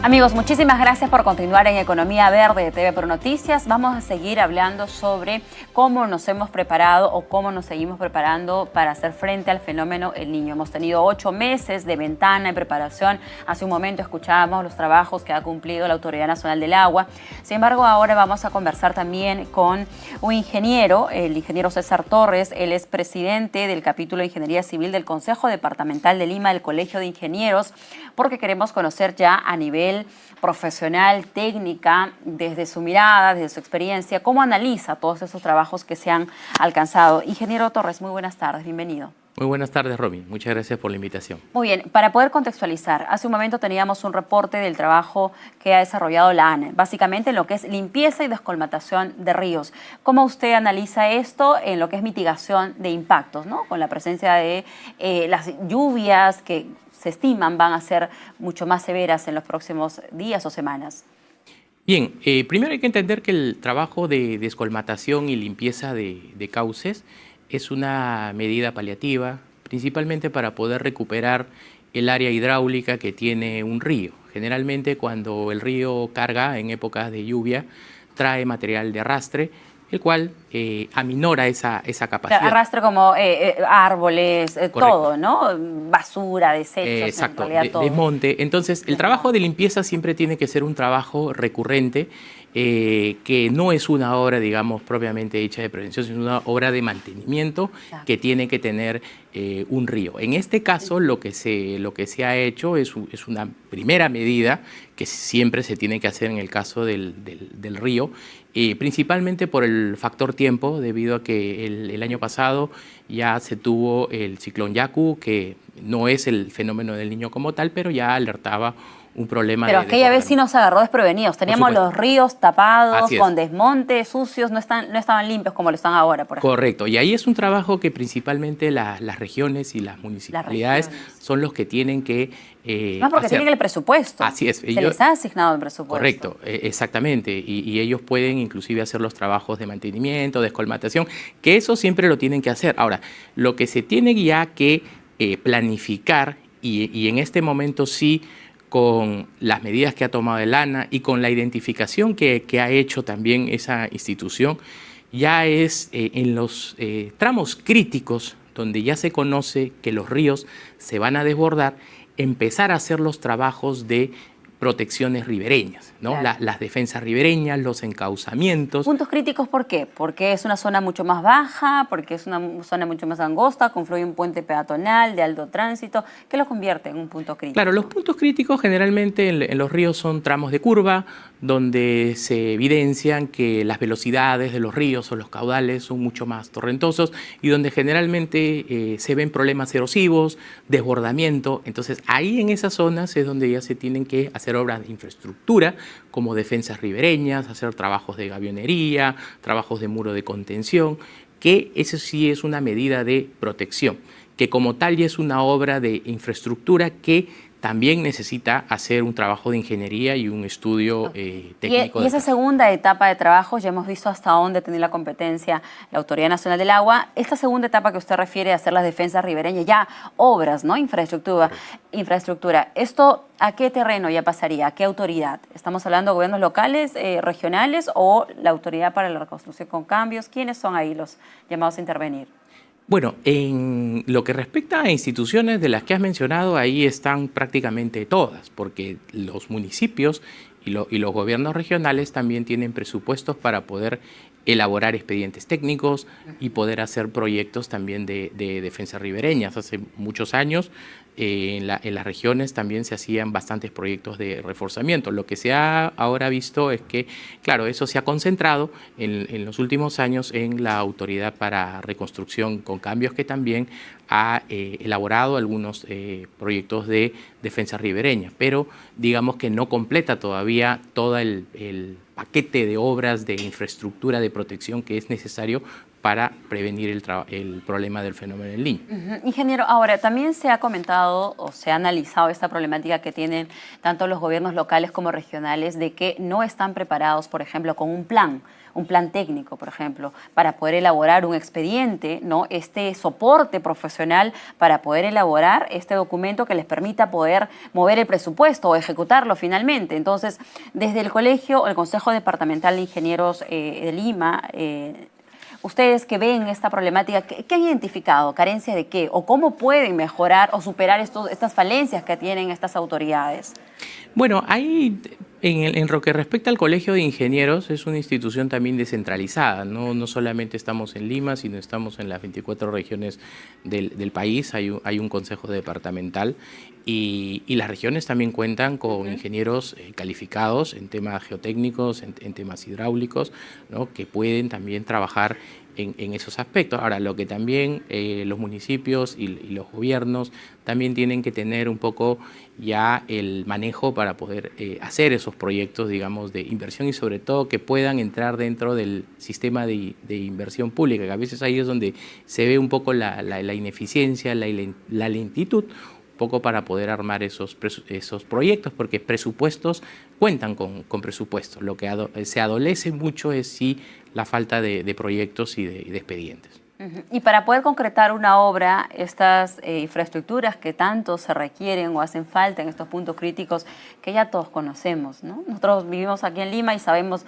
Amigos, muchísimas gracias por continuar en Economía Verde de TV Pro Noticias. Vamos a seguir hablando sobre cómo nos hemos preparado o cómo nos seguimos preparando para hacer frente al fenómeno El Niño. Hemos tenido 8 meses de ventana de preparación. Hace un momento escuchábamos los trabajos que ha cumplido la Autoridad Nacional del Agua. Sin embargo, ahora vamos a conversar también con un ingeniero, el ingeniero César Torres. Él es presidente del capítulo de Ingeniería Civil del Consejo Departamental de Lima del Colegio de Ingenieros, porque queremos conocer ya a nivel profesional, técnica, desde su mirada, desde su experiencia, cómo analiza todos esos trabajos que se han alcanzado. Ingeniero Torres, muy buenas tardes, bienvenido. Muy buenas tardes, Robin. Muchas gracias por la invitación. Muy bien, para poder contextualizar, hace un momento teníamos un reporte del trabajo que ha desarrollado la ANE, básicamente en lo que es limpieza y descolmatación de ríos. ¿Cómo usted analiza esto en lo que es mitigación de impactos, ¿no? Con la presencia de las lluvias que se estiman van a ser mucho más severas en los próximos días o semanas? Bien, primero hay que entender que el trabajo de descolmatación y limpieza de cauces es una medida paliativa, principalmente para poder recuperar el área hidráulica que tiene un río. Generalmente cuando el río carga en épocas de lluvia, trae material de arrastre, el cual aminora esa capacidad. Arrastre como árboles, todo, ¿no? Basura, desechos, exacto, en realidad todo. desmonte. Entonces, el trabajo de limpieza siempre tiene que ser un trabajo recurrente, que no es una obra, digamos, propiamente hecha de prevención, sino una obra de mantenimiento que tiene que tener un río. En este caso, lo que se ha hecho es una primera medida que siempre se tiene que hacer en el caso del río, principalmente por el factor tiempo, debido a que el año pasado ya se tuvo el ciclón Yaku, que no es el fenómeno del Niño como tal, pero ya alertaba un problema. Pero aquella vez sí nos agarró desprevenidos. Teníamos los ríos tapados, con desmonte, sucios, no estaban limpios como lo están ahora, por ejemplo. Correcto, y ahí es un trabajo que principalmente las regiones y las municipalidades son los que tienen que más porque tienen el presupuesto. Así es. Se les ha asignado el presupuesto. Correcto, exactamente, y ellos pueden inclusive hacer los trabajos de mantenimiento, descolmatación, que eso siempre lo tienen que hacer. Ahora, lo que se tiene ya que planificar, y en este momento sí, con las medidas que ha tomado el ANA y con la identificación que ha hecho también esa institución, ya es en los tramos críticos donde ya se conoce que los ríos se van a desbordar, empezar a hacer los trabajos de protecciones ribereñas, ¿no? Claro. Las defensas ribereñas, los encauzamientos. ¿Puntos críticos por qué? Porque es una zona mucho más baja, porque es una zona mucho más angosta, confluye un puente peatonal de alto tránsito, que lo convierte en un punto crítico. Claro, los puntos críticos generalmente en los ríos son tramos de curva, donde se evidencian que las velocidades de los ríos o los caudales son mucho más torrentosos y donde generalmente se ven problemas erosivos, desbordamiento. Entonces ahí en esas zonas es donde ya se tienen que hacer obras de infraestructura como defensas ribereñas, hacer trabajos de gavionería, trabajos de muro de contención, que eso sí es una medida de protección, que como tal ya es una obra de infraestructura que también necesita hacer un trabajo de ingeniería y un estudio técnico. Y esa segunda etapa de trabajo, ya hemos visto hasta dónde tiene la competencia la Autoridad Nacional del Agua. Esta segunda etapa que usted refiere a hacer las defensas ribereñas, ya obras, ¿no? Infraestructura. ¿Esto a qué terreno ya pasaría? ¿A qué autoridad? ¿Estamos hablando de gobiernos locales, regionales o la Autoridad para la Reconstrucción con Cambios? ¿Quiénes son ahí los llamados a intervenir? Bueno, en lo que respecta a instituciones de las que has mencionado, ahí están prácticamente todas, porque los municipios y los gobiernos regionales también tienen presupuestos para poder elaborar expedientes técnicos y poder hacer proyectos también de defensa ribereñas. Hace muchos años en las regiones también se hacían bastantes proyectos de reforzamiento. Lo que se ha ahora visto es que, claro, eso se ha concentrado en los últimos años en la Autoridad para Reconstrucción con Cambios, que también ha elaborado algunos proyectos de defensa ribereña, pero digamos que no completa todavía todo el paquete de obras de infraestructura de protección que es necesario para prevenir el problema del fenómeno del Niño. Ingeniero, ahora también se ha comentado o se ha analizado esta problemática que tienen tanto los gobiernos locales como regionales de que no están preparados, por ejemplo, con un plan técnico, por ejemplo, para poder elaborar un expediente, ¿no? Este soporte profesional para poder elaborar este documento que les permita poder mover el presupuesto o ejecutarlo finalmente. Entonces, desde el colegio, el Consejo Departamental de Ingenieros de Lima, ustedes que ven esta problemática, ¿qué han identificado? ¿Carencia de qué? ¿O cómo pueden mejorar o superar estas falencias que tienen estas autoridades? Bueno, ahí en lo que respecta al Colegio de Ingenieros, es una institución también descentralizada. No solamente estamos en Lima, sino estamos en las 24 regiones del país. Hay un consejo departamental y las regiones también cuentan con ingenieros calificados en temas geotécnicos, en temas hidráulicos, ¿no? Que pueden también trabajar en esos aspectos. Ahora, lo que también los municipios y los gobiernos también tienen que tener un poco ya el manejo para poder hacer esos proyectos, digamos, de inversión y sobre todo que puedan entrar dentro del sistema de inversión pública, que a veces ahí es donde se ve un poco la ineficiencia, la lentitud, un poco para poder armar esos proyectos, porque presupuestos cuentan con presupuestos. Lo que se adolece mucho es sí la falta de proyectos y de expedientes. Y para poder concretar una obra, estas infraestructuras que tanto se requieren o hacen falta en estos puntos críticos que ya todos conocemos, ¿no? Nosotros vivimos aquí en Lima y sabemos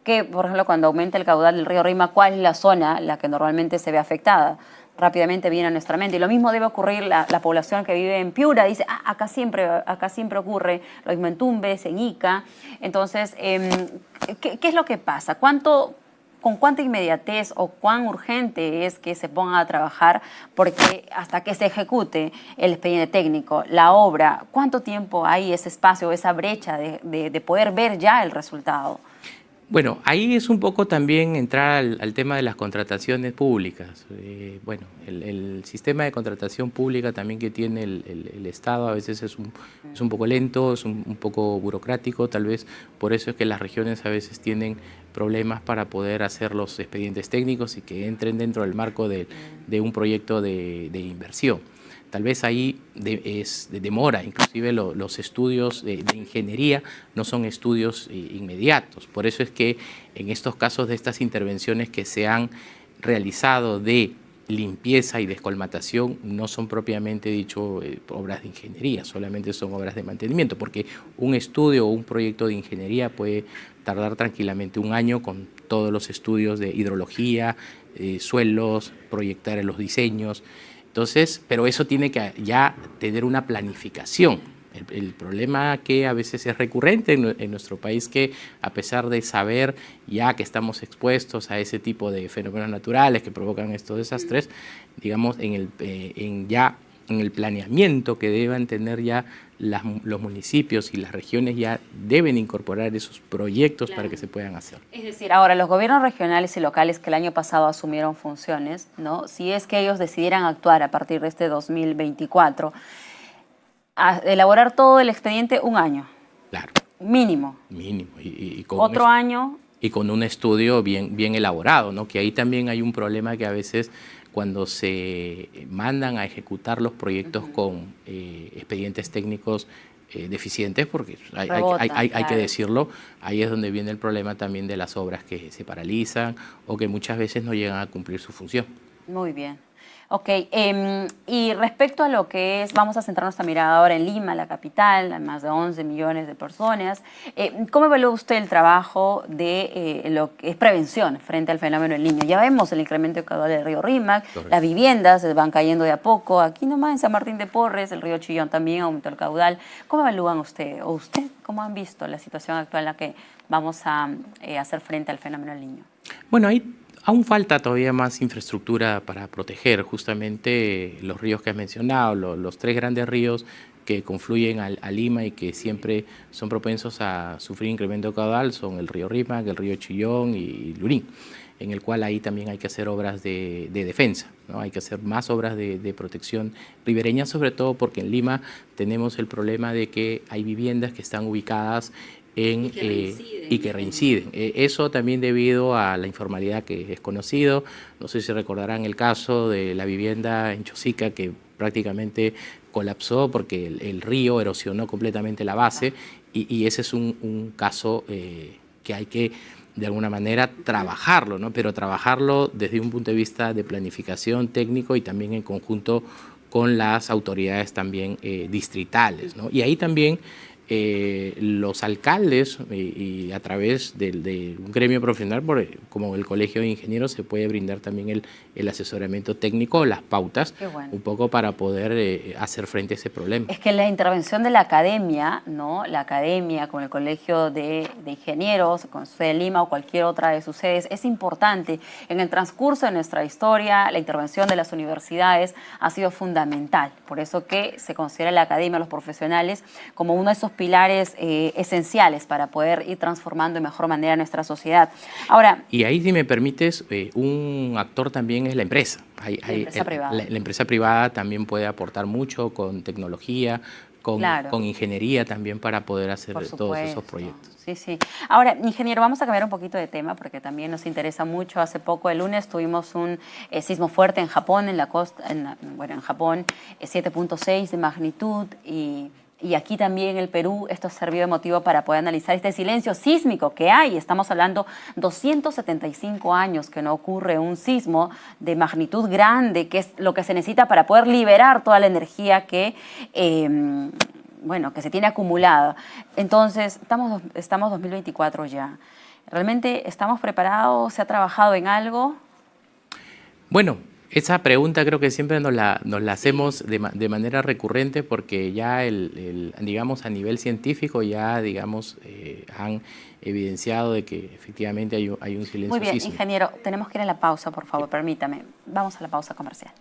que, por ejemplo, cuando aumenta el caudal del río Rímac, ¿cuál es la zona la que normalmente se ve afectada? Rápidamente viene a nuestra mente. Y lo mismo debe ocurrir la población que vive en Piura. Dice, acá siempre ocurre. Lo mismo en Tumbes, en Ica. Entonces, ¿qué es lo que pasa? ¿Con cuánta inmediatez o cuán urgente es que se pongan a trabajar? Porque hasta que se ejecute el expediente técnico, la obra, ¿cuánto tiempo hay ese espacio, esa brecha de poder ver ya el resultado? Bueno, ahí es un poco también entrar al tema de las contrataciones públicas. Bueno, el sistema de contratación pública también que tiene el Estado a veces es un poco lento, es un poco burocrático, tal vez por eso es que las regiones a veces tienen problemas para poder hacer los expedientes técnicos y que entren dentro del marco de un proyecto de inversión. Tal vez ahí demora, inclusive los estudios de ingeniería no son estudios inmediatos. Por eso es que en estos casos de estas intervenciones que se han realizado de limpieza y descolmatación no son propiamente dicho obras de ingeniería, solamente son obras de mantenimiento, porque un estudio o un proyecto de ingeniería puede tardar tranquilamente un año con todos los estudios de hidrología, suelos, proyectar los diseños. Entonces, pero eso tiene que ya tener una planificación. El problema que a veces es recurrente en nuestro país, que a pesar de saber ya que estamos expuestos a ese tipo de fenómenos naturales que provocan estos desastres, digamos, en el planeamiento que deban tener ya los municipios y las regiones ya deben incorporar esos proyectos para que se puedan hacer. Es decir, ahora los gobiernos regionales y locales que el año pasado asumieron funciones, ¿no? Si es que ellos decidieran actuar a partir de este 2024, a elaborar todo el expediente un año. Claro. Mínimo. Mínimo. Y con otro año. Y con un estudio bien elaborado, ¿no? Que ahí también hay un problema que a veces cuando se mandan a ejecutar los proyectos con expedientes técnicos deficientes, porque hay que decirlo, ahí es donde viene el problema también de las obras que se paralizan o que muchas veces no llegan a cumplir su función. Muy bien. Ok, y respecto a lo que es, vamos a centrar nuestra mirada ahora en Lima, la capital, hay más de 11 millones de personas. ¿Cómo evalúa usted el trabajo de lo que es prevención frente al fenómeno del Niño? Ya vemos el incremento de caudal del río Rímac, las viviendas se van cayendo de a poco. Aquí nomás en San Martín de Porres, el río Chillón también aumentó el caudal. ¿Cómo evalúan usted o usted cómo han visto la situación actual en la que vamos a hacer frente al fenómeno del Niño? Bueno, aún falta todavía más infraestructura para proteger justamente los ríos que has mencionado, los tres grandes ríos que confluyen a Lima y que siempre son propensos a sufrir incremento caudal son el río Rímac, el río Chillón y Lurín, en el cual ahí también hay que hacer obras de defensa, ¿no? Hay que hacer más obras de protección ribereña, sobre todo porque en Lima tenemos el problema de que hay viviendas que están ubicadas y que reinciden. Eso también debido a la informalidad que es conocido. No sé si recordarán el caso de la vivienda en Chosica que prácticamente colapsó porque el río erosionó completamente la base y ese es un caso que hay que de alguna manera trabajarlo, ¿no? Pero trabajarlo desde un punto de vista de planificación técnico y también en conjunto con las autoridades también distritales, ¿no? Y ahí también los alcaldes y a través de un gremio profesional como el Colegio de Ingenieros se puede brindar también el asesoramiento técnico, las pautas, un poco para poder hacer frente a ese problema. Es que la intervención de la academia, ¿no? La academia con el Colegio de Ingenieros, con sede de Lima o cualquier otra de sus sedes, es importante. En el transcurso de nuestra historia, la intervención de las universidades ha sido fundamental. Por eso que se considera la academia, los profesionales, como uno de esos pilares esenciales para poder ir transformando de mejor manera nuestra sociedad. Ahora, y ahí, si me permites, un actor también es la empresa. La empresa privada. La empresa privada también puede aportar mucho con tecnología, con ingeniería también para poder hacer todos esos proyectos. Sí, sí. Ahora, ingeniero, vamos a cambiar un poquito de tema porque también nos interesa mucho. Hace poco, el lunes, tuvimos un sismo fuerte en Japón, en Japón, 7.6 de magnitud y aquí también en el Perú esto sirvió de motivo para poder analizar este silencio sísmico que hay. Estamos hablando 275 años que no ocurre un sismo de magnitud grande, que es lo que se necesita para poder liberar toda la energía que se tiene acumulada. Entonces, estamos 2024 ya. ¿Realmente estamos preparados? ¿Se ha trabajado en algo? Bueno, esa pregunta creo que siempre nos la hacemos de manera recurrente porque ya digamos, a nivel científico ya, digamos, han evidenciado de que efectivamente hay un silencio sísmico. Muy bien, ingeniero, tenemos que ir a la pausa, por favor, permítame. Vamos a la pausa comercial.